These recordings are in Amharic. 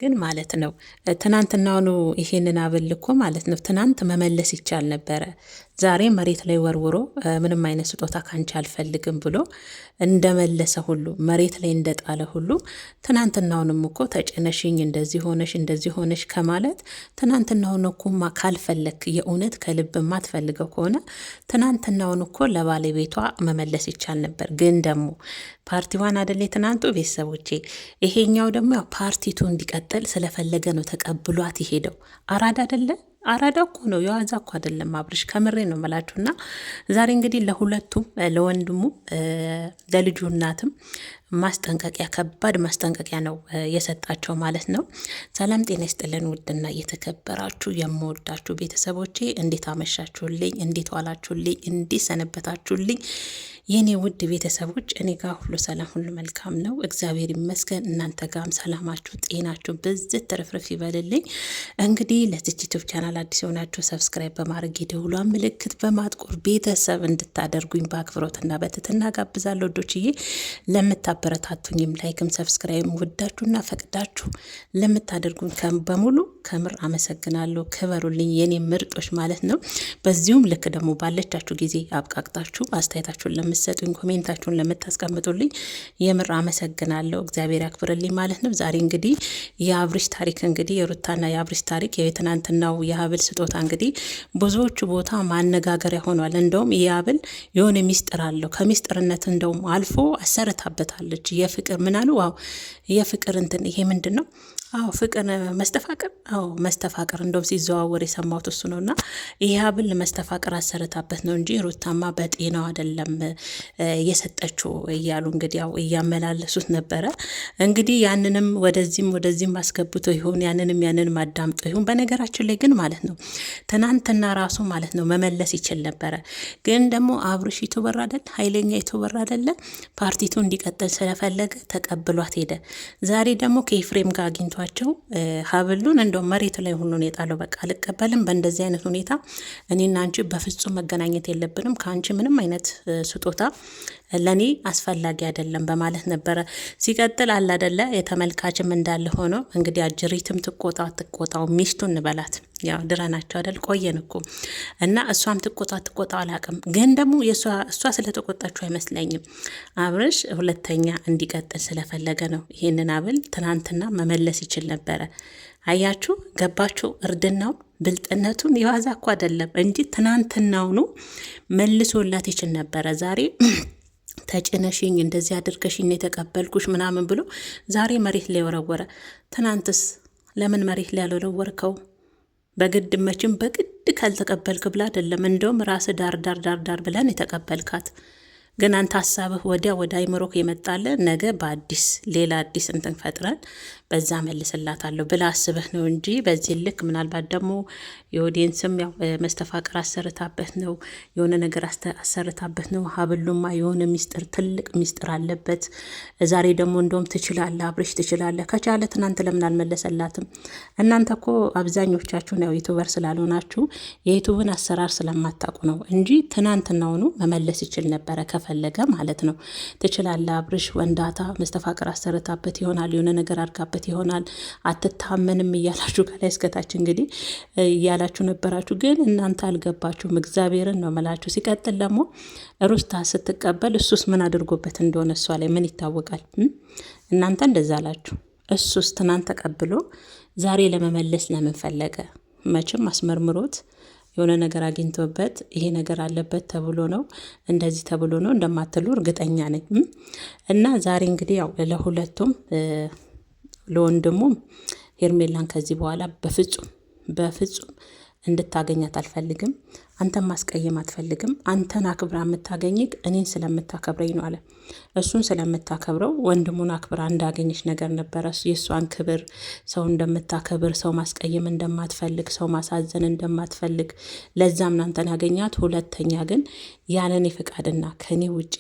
ግን ማለት ነው ትናንትናውኑ ይሄንን አብል እኮ ማለት ነው ትናንት መመለስ ይቻል ነበረ። ዛሬ መሬት ላይ ወርውሮ ምንም አይነት ስጦታ ካንቺ አልፈልግም ብሎ እንደመለሰ ሁሉ መሬት ላይ እንደጣለ ሁሉ ትናንትናውንም እኮ ተጨነሽኝ እንደዚህ ሆነሽ ከማለት ትናንትናውን እኮማ ካልፈለክ የእውነት ከልብ የማትፈልገው ከሆነ ትናንትናውን እኮ ለባለቤቷ መመለስ ይቻል ነበር። ግን ደግሞ ፓርቲዋን አደለ ትናንቱ ቤተሰቦቼ፣ ይሄኛው ደግሞ ያው ፓርቲቱ እንዲቀጥል ስለፈለገ ነው ተቀብሏት ይሄደው። አራዳ አደለ? አራዳ እኮ ነው፣ የዋዛ እኮ አይደለም። አብርሽ ከምሬ ነው መላችሁና ዛሬ እንግዲህ ለሁለቱም ለወንድሙ ለልጁ እናትም ማስጠንቀቂያ ከባድ ማስጠንቀቂያ ነው የሰጣቸው ማለት ነው። ሰላም ጤና ይስጥልን ውድና እየተከበራችሁ የምወዳችሁ ቤተሰቦቼ እንዴት አመሻችሁልኝ? እንዴት ዋላችሁልኝ? እንዴት ሰነበታችሁልኝ? የኔ ውድ ቤተሰቦች እኔ ጋር ሁሉ ሰላም ሁሉ መልካም ነው፣ እግዚአብሔር ይመስገን። እናንተ ጋርም ሰላማችሁ ጤናችሁ ብዝት ትርፍርፍ ይበልልኝ። እንግዲህ ለዚህ ዩቲዩብ ቻናል አዲስ የሆናችሁ ሰብስክራይብ በማድረግ የደውሏን ምልክት በማጥቆር ቤተሰብ እንድታደርጉኝ በአክብሮትና በትህትና ጋብዛለሁ። ወዶችዬ ለምታበረታቱኝም ላይክም ሰብስክራይብ ወዳችሁና ፈቅዳችሁ ለምታደርጉኝ በሙሉ ከምር አመሰግናለሁ። ክበሩልኝ የኔ ምርጦች ማለት ነው። በዚሁም ልክ ደግሞ ባለቻችሁ ጊዜ አብቃቅታችሁ አስተያየታችሁን ለምትሰጡኝ ኮሜንታችሁን ለምታስቀምጡልኝ የምር አመሰግናለሁ። እግዚአብሔር ያክብርልኝ ማለት ነው። ዛሬ እንግዲህ የአብርሽ ታሪክ እንግዲህ የሩታና የአብርሽ ታሪክ የትናንትናው የሀብል ስጦታ እንግዲህ ብዙዎቹ ቦታ ማነጋገሪያ ሆኗል። እንደውም ይህ ሀብል የሆነ ሚስጥር አለው። ከሚስጥርነት እንደውም አልፎ አሰርታበታለች። የፍቅር ምናሉ ዋው የፍቅር እንትን ይሄ ምንድን ነው? አዎ ፍቅር መስተፋቅር፣ አዎ መስተፋቅር እንደውም ሲዘዋወር የሰማሁት እሱ ነውና ይሄ ሀብል መስተፋቅር አሰርታበት ነው እንጂ ሩታማ በጤናው አይደለም የሰጠችው እያሉ እንግዲህ ያው እያመላለሱት ነበረ። እንግዲህ ያንንም ወደዚህም አስገብቶ ይሁን ያንንም አዳምጦ ይሁን። በነገራችን ላይ ግን ማለት ነው ትናንትና ራሱ ማለት ነው መመለስ ይችል ነበረ። ግን ደግሞ አብርሽ ዩቱበር አይደል፣ ኃይለኛ ዩቱበር አይደለ፣ ፓርቲቱ እንዲቀጥል ስለፈለገ ተቀብሏት ሄደ። ዛሬ ደግሞ ከኤፍሬም ጋር አግኝቷቸው ሀብሉን እንደው መሬት ላይ ሁሉ ነው የጣለው። በቃ አልቀበልም፣ በእንደዚህ አይነት ሁኔታ እኔና አንቺ በፍጹም መገናኘት የለብንም፣ ከአንቺ ምንም አይነት ስጦታ ለኔ አስፈላጊ አይደለም በማለት ነበረ። ሲቀጥል አላደለ የተመልካችም እንዳለ ሆኖ እንግዲህ አጅሪትም ትቆጣው ሚስቱን እንበላት ያው ድረናቸው አይደል ቆየን እኮ እና እሷም ትቆጣ አላቅም። ግን ደግሞ እሷ ስለተቆጣችሁ አይመስለኝም አብርሽ ሁለተኛ እንዲቀጥል ስለፈለገ ነው ይሄንን ሀብል ትናንትና መመለስ ይችል ነበረ። አያችሁ ገባችሁ? እርድናው ብልጥነቱን የዋዛ እኮ አይደለም እንጂ ትናንትናውኑ መልሶላት ይችል ነበረ። ዛሬ ተጭነሽኝ እንደዚህ አድርገሽኝ የተቀበልኩሽ ምናምን ብሎ ዛሬ መሬት ላይ ወረወረ። ትናንትስ ለምን መሬት ላይ ያልወረወርከው? በግድ መቼም በግድ ካልተቀበልክ ብላ አይደለም፣ እንደውም ራስ ዳር ብለን የተቀበልካት። ግን አንተ ሀሳብህ ወደ አይምሮክ የመጣለ ነገ በአዲስ ሌላ አዲስ እንትን ፈጥረን በዛ መልስላታለሁ ብላ አስበህ ነው እንጂ በዚህ ልክ ምናልባት ደግሞ የኦዲየንስም ያው መስተፋቅር አሰርታበት ነው የሆነ ነገር አሰርታበት ነው። ሀብሉማ የሆነ ሚስጥር ትልቅ ሚስጥር አለበት። ዛሬ ደግሞ እንደውም ትችላለህ አብርሽ ትችላለህ። ከቻለ ትናንት ለምን አልመለሰላትም? እናንተ እኮ አብዛኞቻችሁን ያው ዩቱበር ስላልሆናችሁ የዩቱብን አሰራር ስለማታውቁ ነው እንጂ ትናንትናውኑ መመለስ ይችል ነበረ ከፈለገ ማለት ነው። ትችላለህ አብርሽ ወንዳታ መስተፋቅር አሰርታበት ይሆናል የሆነ ነገር አድርጋበት ይሆናል አትታመንም እያላችሁ ከላይ እስከታች እንግዲህ እያላችሁ ነበራችሁ። ግን እናንተ አልገባችሁም። እግዚአብሔርን ነው መላችሁ። ሲቀጥል ደግሞ ሩታ ስትቀበል እሱስ ምን አድርጎበት እንደሆነ እሷ ላይ ምን ይታወቃል? እናንተ እንደዛ አላችሁ። እሱስ ትናንት ተቀብሎ ዛሬ ለመመለስ ለምን ፈለገ? መቼም አስመርምሮት የሆነ ነገር አግኝቶበት ይሄ ነገር አለበት ተብሎ ነው እንደዚህ ተብሎ ነው እንደማትሉ እርግጠኛ ነኝ። እና ዛሬ እንግዲህ ያው ለሁለቱም ለወንድሙም ሄርሜላን ከዚህ በኋላ በፍጹም እንድታገኛት አልፈልግም። አንተን ማስቀየም አትፈልግም። አንተን አክብራ የምታገኝክ እኔን ስለምታከብረኝ ነው አለ። እሱን ስለምታከብረው ወንድሙን አክብራ እንዳገኘች ነገር ነበረ። የእሷን ክብር ሰው እንደምታከብር፣ ሰው ማስቀየም እንደማትፈልግ፣ ሰው ማሳዘን እንደማትፈልግ ለዛም ናንተን ያገኛት። ሁለተኛ ግን ያለኔ ፍቃድና ከኔ ውጪ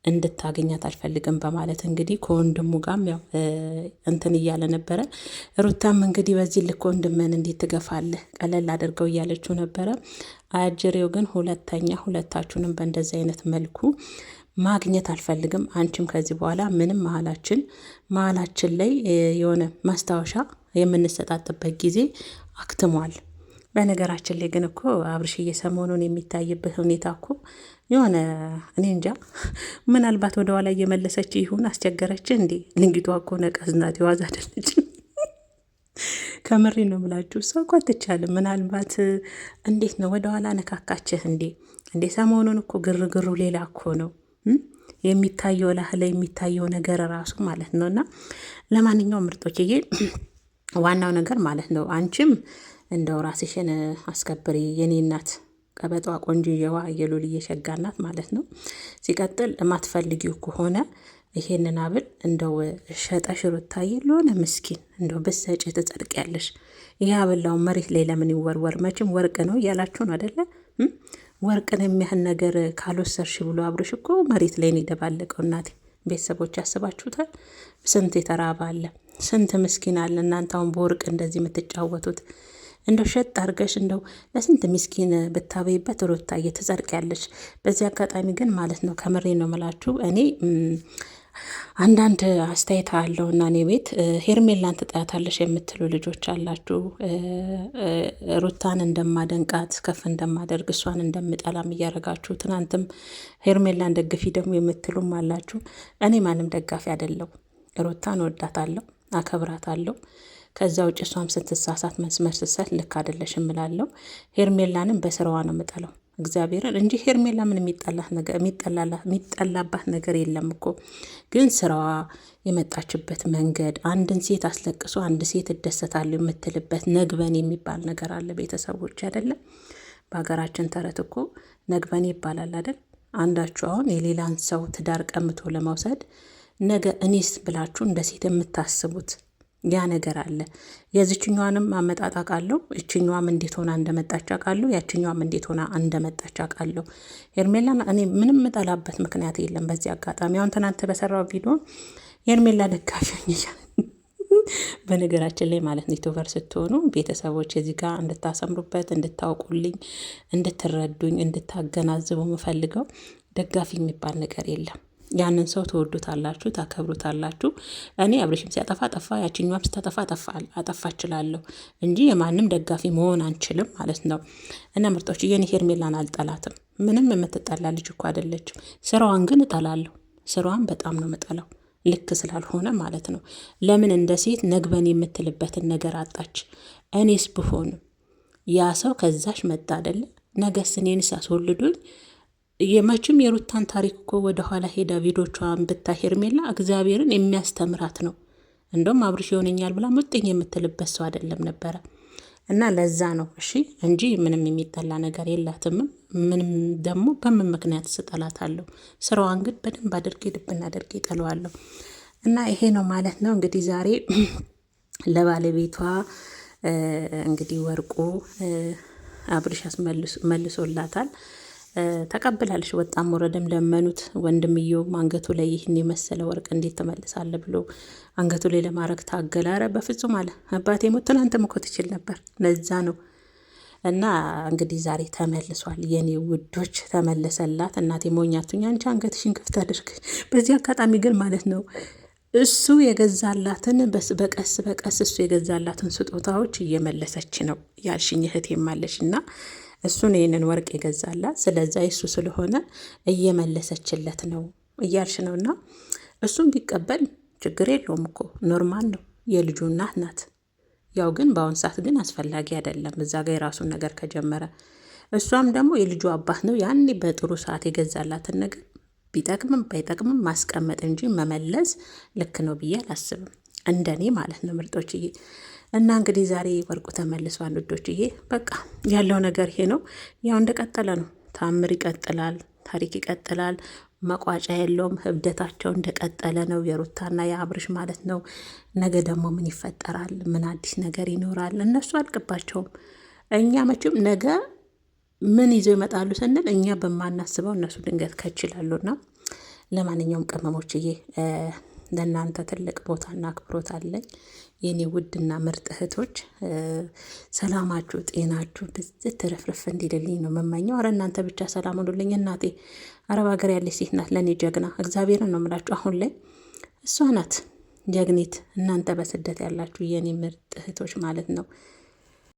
እንድታገኛት አልፈልግም በማለት እንግዲህ ከወንድሙ ጋርም ያው እንትን እያለ ነበረ። ሩታም እንግዲህ በዚህ ልክ ወንድምን እንዴት ትገፋለህ ቀለል አድርገው እያለችው ነበረ። አጅሬው ግን ሁለታችሁንም በእንደዚህ አይነት መልኩ ማግኘት አልፈልግም። አንቺም ከዚህ በኋላ ምንም መሀላችን ላይ የሆነ ማስታወሻ የምንሰጣጥበት ጊዜ አክትሟል። በነገራችን ላይ ግን እኮ አብርሽዬ ሰሞኑን የሚታይበት ሁኔታ እኮ የሆነ እኔ እንጃ፣ ምናልባት ወደ ኋላ እየመለሰች ይሁን አስቸገረች እንዴ? ልንጊቷ እኮ ነቀዝ ናት፣ የዋዛ አይደለች። ከምሬ ነው ምላችሁ። እሷ እኮ አትቻልም። ምናልባት እንዴት ነው ወደ ኋላ ነካካችህ እንዴ? ሰሞኑን እኮ ግርግሩ ሌላ እኮ ነው የሚታየው፣ ላህ ላይ የሚታየው ነገር ራሱ ማለት ነው። እና ለማንኛውም ምርጦችዬ ዋናው ነገር ማለት ነው አንቺም እንደው ራስሽን አስከብሪ የኔ እናት፣ ቀበጧ ቆንጆዬዋ የሉልዬ ሸጋ ናት ማለት ነው። ሲቀጥል የማትፈልጊው ከሆነ ይሄንን አብል እንደው ሸጠሽ ሩታዬ ለሆነ ምስኪን እንደው ብትሰጪ ትጸድቂያለሽ። ይህ አብላው መሬት ላይ ለምን ይወርወር? መቼም ወርቅ ነው እያላችሁ ነው አደለ? ወርቅን የሚያህል ነገር ካልወሰርሽ ብሎ አብርሽ እኮ መሬት ላይ ነው የደባለቀው። እናቴ ቤተሰቦች ያስባችሁታል? ስንት የተራበ አለ፣ ስንት ምስኪን አለ። እናንተ አሁን በወርቅ እንደዚህ የምትጫወቱት እንደው ሸጥ አድርገሽ እንደው ለስንት ምስኪን ብታበይበት ሩታዬ ትጸድቂያለሽ። በዚህ አጋጣሚ ግን ማለት ነው ከምሬ ነው የምላችሁ እኔ አንዳንድ አስተያየት አለው እና እኔ ቤት ሄርሜላን ትጠያታለሽ የምትሉ ልጆች አላችሁ። ሩታን እንደማደንቃት ከፍ እንደማደርግ እሷን እንደምጠላም እያደረጋችሁ ትናንትም ሄርሜላን ደግፊ ደግሞ የምትሉም አላችሁ። እኔ ማንም ደጋፊ አይደለው። ሩታን ወዳታለሁ፣ አከብራታለሁ። ከዛ ውጭ እሷም ስትሳሳት መስመር ስትሰት ልክ አይደለሽ እምላለሁ። ሄርሜላንም በስራዋ ነው የምጠለው እግዚአብሔርን እንጂ ሄርሜላ ምን የሚጠላባት ነገር የለም እኮ። ግን ስራዋ የመጣችበት መንገድ አንድን ሴት አስለቅሶ አንድ ሴት እደሰታለሁ የምትልበት ነግበን የሚባል ነገር አለ። ቤተሰቦች አይደለም በሀገራችን ተረት እኮ ነግበን ይባላል አይደል? አንዳችሁ አሁን የሌላን ሰው ትዳር ቀምቶ ለመውሰድ ነገ እኔስ ብላችሁ እንደ ሴት የምታስቡት ያ ነገር አለ። የዚችኛዋንም አመጣጥ አውቃለሁ። እችኛዋም እንዴት ሆና እንደመጣች አውቃለሁ። ያችኛዋም እንዴት ሆና እንደመጣች አውቃለሁ። ሄርሜላ እኔ ምንም የምጠላበት ምክንያት የለም። በዚህ አጋጣሚ አሁን ትናንት በሰራው ቪዲዮ የሄርሜላ ደጋፊ በነገራችን ላይ ማለት ነው ዩቱበር ስትሆኑ ቤተሰቦች እዚህ ጋር እንድታሰምሩበት፣ እንድታውቁልኝ፣ እንድትረዱኝ፣ እንድታገናዝቡ የምፈልገው ደጋፊ የሚባል ነገር የለም። ያንን ሰው ትወዱታላችሁ፣ ታከብሩታላችሁ። እኔ አብርሽም ሲያጠፋ ጠፋ፣ ያችኛዋም ስታጠፋ አጠፋ እችላለሁ እንጂ የማንም ደጋፊ መሆን አንችልም ማለት ነው። እና ምርጦች የኔ ሄርሜላን አልጠላትም። ምንም የምትጠላ ልጅ እኮ አይደለችም። ስራዋን ግን እጠላለሁ። ስራዋን በጣም ነው የምጠላው፣ ልክ ስላልሆነ ማለት ነው። ለምን እንደ ሴት ነግበን የምትልበትን ነገር አጣች? እኔስ ብሆንም ያ ሰው ከዛሽ መጣ አይደለ? ነገስ እኔንስ አስወልዱኝ የመችም የሩታን ታሪክ እኮ ወደ ኋላ ሄዳ ቪዲዮቿን ብታይ ሄርሜላ እግዚአብሔርን የሚያስተምራት ነው። እንደውም አብርሽ ይሆነኛል ብላ ሙጥኝ የምትልበት ሰው አይደለም ነበረ። እና ለዛ ነው እሺ እንጂ ምንም የሚጠላ ነገር የላትም። ምንም ደግሞ በምን ምክንያት ስጠላታለሁ? ስራዋን ግን በደንብ አድርጌ ልብና አድርጌ ጠለዋለሁ። እና ይሄ ነው ማለት ነው እንግዲህ ዛሬ ለባለቤቷ እንግዲህ ወርቁ አብርሽ መልሶላታል። ተቀብላለች። ወጣም ወረደም ለመኑት። ወንድምየው አንገቱ ላይ ይህን የመሰለ ወርቅ እንዴት ትመልሳለ ብሎ አንገቱ ላይ ለማድረግ ታገለ። ኧረ በፍጹም አለ አባቴ ሞት ትናንት እኮ ትችል ነበር። ለዛ ነው እና እንግዲህ ዛሬ ተመልሷል። የኔ ውዶች ተመለሰላት። እናቴ ሞኛቱኝ አንቺ አንገትሽን ክፍት አድርግ። በዚህ አጋጣሚ ግን ማለት ነው እሱ የገዛላትን በቀስ በቀስ እሱ የገዛላትን ስጦታዎች እየመለሰች ነው ያልሽኝ እህቴ ማለሽ እና እሱን ይህንን ወርቅ የገዛላት ስለዛ እሱ ስለሆነ እየመለሰችለት ነው እያልሽ ነው። እና እሱም ቢቀበል ችግር የለውም እኮ ኖርማል ነው። የልጁ እናት ናት። ያው ግን በአሁን ሰዓት ግን አስፈላጊ አይደለም እዛ ጋር የራሱን ነገር ከጀመረ። እሷም ደግሞ የልጁ አባት ነው። ያኔ በጥሩ ሰዓት የገዛላትን ነገር ቢጠቅምም ባይጠቅምም ማስቀመጥ እንጂ መመለስ ልክ ነው ብዬ አላስብም። እንደኔ ማለት ነው ምርጦችዬ። እና እንግዲህ ዛሬ ወርቁ ተመልሷል ውዶችዬ። በቃ ያለው ነገር ይሄ ነው። ያው እንደቀጠለ ነው። ታምር ይቀጥላል፣ ታሪክ ይቀጥላል። መቋጫ የለውም። ህብደታቸው እንደቀጠለ ነው የሩታና የአብርሽ ማለት ነው። ነገ ደግሞ ምን ይፈጠራል? ምን አዲስ ነገር ይኖራል? እነሱ አልቅባቸውም። እኛ መቼም ነገ ምን ይዘው ይመጣሉ ስንል እኛ በማናስበው እነሱ ድንገት ከችላሉና ለማንኛውም ቅመሞችዬ ለእናንተ ትልቅ ቦታና አክብሮት አለኝ። የኔ ውድና ምርጥ እህቶች ሰላማችሁ፣ ጤናችሁ ብዝት ትረፍርፍ እንዲልልኝ ነው መመኘው። አረ እናንተ ብቻ ሰላም ሁኑልኝ። እናቴ አረብ ሀገር ያለች ሴት ናት ለእኔ ጀግና። እግዚአብሔርን ነው የምላችሁ። አሁን ላይ እሷ ናት ጀግኒት እናንተ በስደት ያላችሁ የኔ ምርጥ እህቶች ማለት ነው።